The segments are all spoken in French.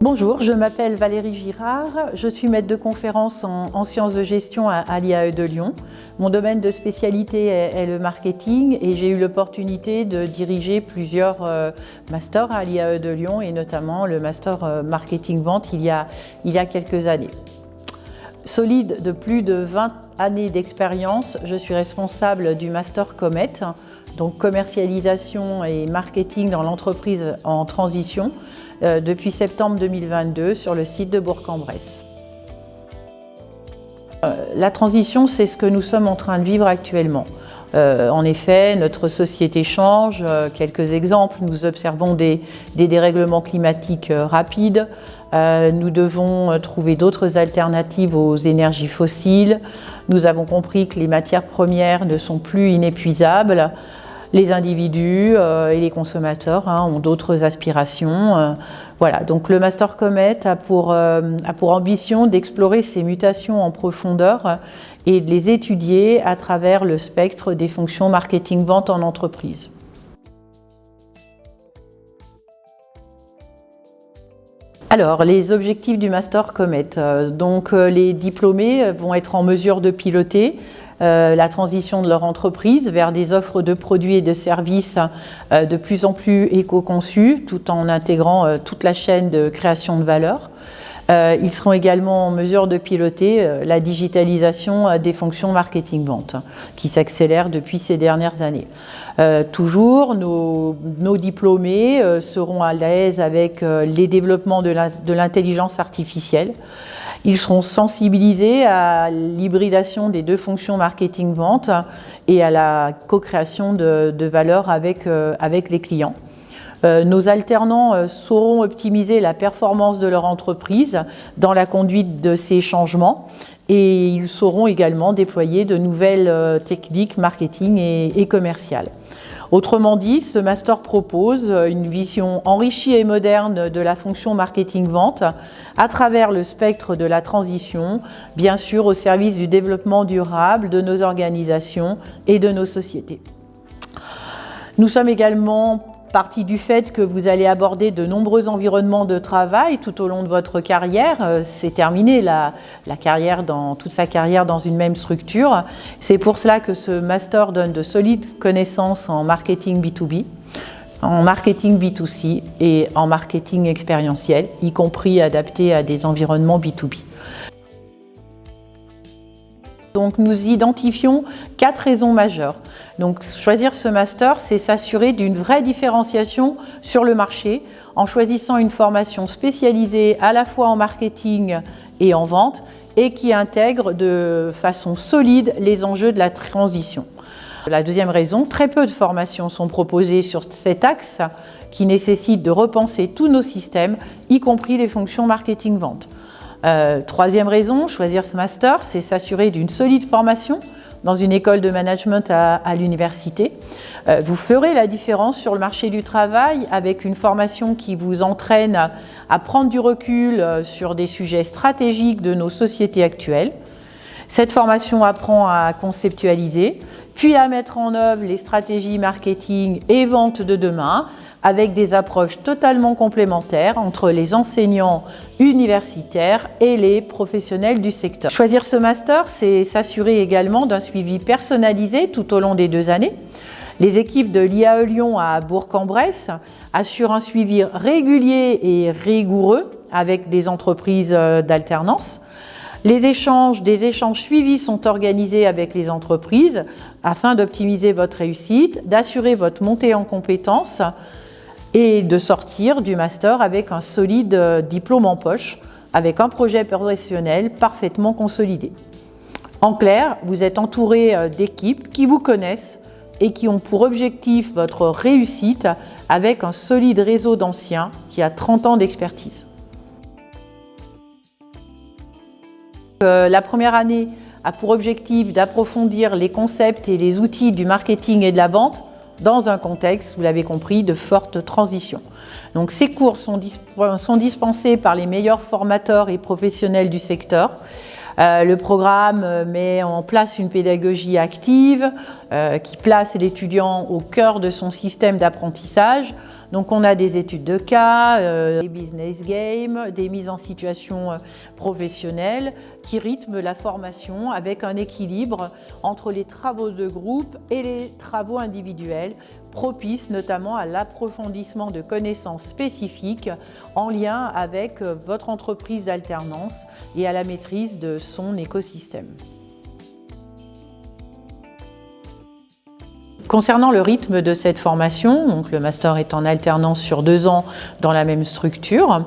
Bonjour, je m'appelle Valérie Girard, je suis maître de conférence en sciences de gestion à l'IAE de Lyon. Mon domaine de spécialité est le marketing et j'ai eu l'opportunité de diriger plusieurs masters à l'IAE de Lyon et notamment le master marketing-vente il y a quelques années. Solide de plus de 20 années d'expérience, je suis responsable du master Comet, donc commercialisation et marketing dans l'entreprise en transition, depuis septembre 2022 sur le site de Bourg-en-Bresse. La transition, c'est ce que nous sommes en train de vivre actuellement. En effet, notre société change. Quelques exemples, nous observons des dérèglements climatiques rapides. Nous devons trouver d'autres alternatives aux énergies fossiles. Nous avons compris que les matières premières ne sont plus inépuisables. Les individus et les consommateurs ont d'autres aspirations. Voilà, donc le Master Comet a pour ambition d'explorer ces mutations en profondeur et de les étudier à travers le spectre des fonctions marketing-vente en entreprise. Alors, les objectifs du Master Comet. Donc, les diplômés vont être en mesure de piloter la transition de leur entreprise vers des offres de produits et de services de plus en plus éco-conçus, tout en intégrant toute la chaîne de création de valeur. Ils seront également en mesure de piloter la digitalisation des fonctions marketing-vente, qui s'accélère depuis ces dernières années. Toujours, nos diplômés seront à l'aise avec les développements de l'intelligence artificielle. Ils seront sensibilisés à l'hybridation des deux fonctions marketing-vente et à la co-création de valeur avec les clients. Nos alternants sauront optimiser la performance de leur entreprise dans la conduite de ces changements et ils sauront également déployer de nouvelles techniques marketing et commerciales. Autrement dit, ce master propose une vision enrichie et moderne de la fonction marketing-vente à travers le spectre de la transition, bien sûr au service du développement durable de nos organisations et de nos sociétés. Nous sommes également partie du fait que vous allez aborder de nombreux environnements de travail tout au long de votre carrière. C'est terminé toute sa carrière dans une même structure. C'est pour cela que ce master donne de solides connaissances en marketing B2B, en marketing B2C et en marketing expérientiel, y compris adapté à des environnements B2B. Donc nous identifions 4 raisons majeures. Donc choisir ce master, c'est s'assurer d'une vraie différenciation sur le marché en choisissant une formation spécialisée à la fois en marketing et en vente et qui intègre de façon solide les enjeux de la transition. La deuxième raison, très peu de formations sont proposées sur cet axe qui nécessite de repenser tous nos systèmes, y compris les fonctions marketing-vente. Troisième raison, choisir ce master, c'est s'assurer d'une solide formation dans une école de management à l'université. Vous ferez la différence sur le marché du travail avec une formation qui vous entraîne à prendre du recul sur des sujets stratégiques de nos sociétés actuelles. Cette formation apprend à conceptualiser, puis à mettre en œuvre les stratégies marketing et vente de demain, avec des approches totalement complémentaires entre les enseignants universitaires et les professionnels du secteur. Choisir ce master, c'est s'assurer également d'un suivi personnalisé tout au long des 2 années. Les équipes de l'IAE Lyon à Bourg-en-Bresse assurent un suivi régulier et rigoureux avec des entreprises d'alternance. Des échanges suivis sont organisés avec les entreprises afin d'optimiser votre réussite, d'assurer votre montée en compétences et de sortir du master avec un solide diplôme en poche, avec un projet professionnel parfaitement consolidé. En clair, vous êtes entouré d'équipes qui vous connaissent et qui ont pour objectif votre réussite avec un solide réseau d'anciens qui a 30 ans d'expertise. La première année a pour objectif d'approfondir les concepts et les outils du marketing et de la vente dans un contexte, vous l'avez compris, de forte transition. Donc ces cours sont dispensés par les meilleurs formateurs et professionnels du secteur. Le programme met en place une pédagogie active qui place l'étudiant au cœur de son système d'apprentissage. Donc on a des études de cas, des business games, des mises en situation professionnelle qui rythment la formation avec un équilibre entre les travaux de groupe et les travaux individuels, propice notamment à l'approfondissement de connaissances spécifiques en lien avec votre entreprise d'alternance et à la maîtrise de son écosystème. Concernant le rythme de cette formation, donc le master est en alternance sur 2 ans dans la même structure.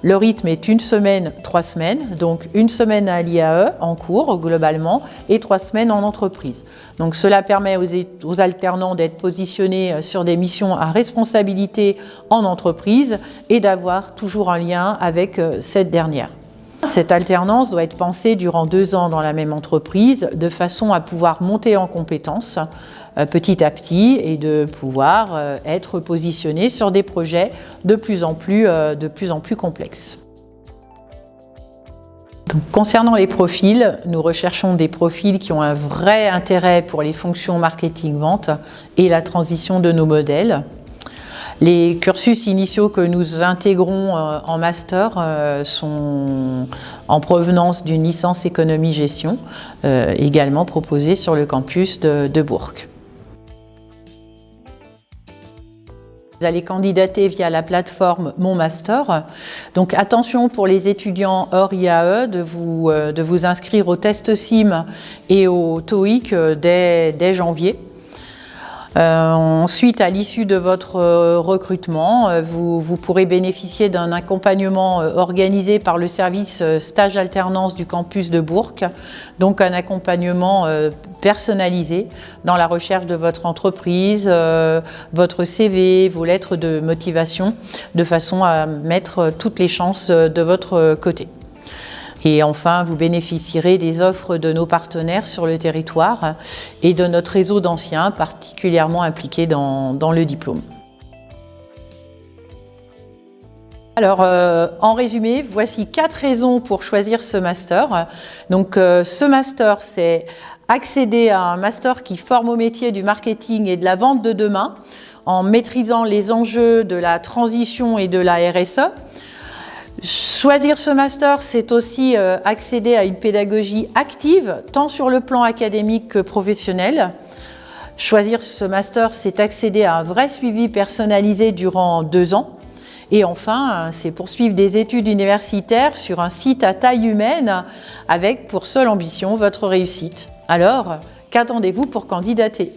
Le rythme est 1 semaine, 3 semaines, donc 1 semaine à l'IAE en cours globalement et 3 semaines en entreprise. Donc cela permet aux alternants d'être positionnés sur des missions à responsabilité en entreprise et d'avoir toujours un lien avec cette dernière. Cette alternance doit être pensée durant 2 ans dans la même entreprise de façon à pouvoir monter en compétences petit à petit et de pouvoir être positionné sur des projets de plus en plus complexes. Donc, concernant les profils, nous recherchons des profils qui ont un vrai intérêt pour les fonctions marketing-vente et la transition de nos modèles. Les cursus initiaux que nous intégrons en master sont en provenance d'une licence économie-gestion, également proposée sur le campus de Bourg. Vous allez candidater via la plateforme Mon Master. Donc attention pour les étudiants hors IAE de vous inscrire au test SIM et au TOEIC dès janvier. Ensuite, à l'issue de votre recrutement, vous pourrez bénéficier d'un accompagnement organisé par le service stage alternance du campus de Bourg, donc un accompagnement personnalisé dans la recherche de votre entreprise, votre CV, vos lettres de motivation, de façon à mettre toutes les chances de votre côté. Et enfin, vous bénéficierez des offres de nos partenaires sur le territoire et de notre réseau d'anciens particulièrement impliqués dans le diplôme. Alors, en résumé, voici 4 raisons pour choisir ce master. Donc, ce master, c'est accéder à un master qui forme au métier du marketing et de la vente de demain en maîtrisant les enjeux de la transition et de la RSE. Choisir ce master, c'est aussi accéder à une pédagogie active, tant sur le plan académique que professionnel. Choisir ce master, c'est accéder à un vrai suivi personnalisé durant 2 ans. Et enfin, c'est poursuivre des études universitaires sur un site à taille humaine avec pour seule ambition votre réussite. Alors, qu'attendez-vous pour candidater ?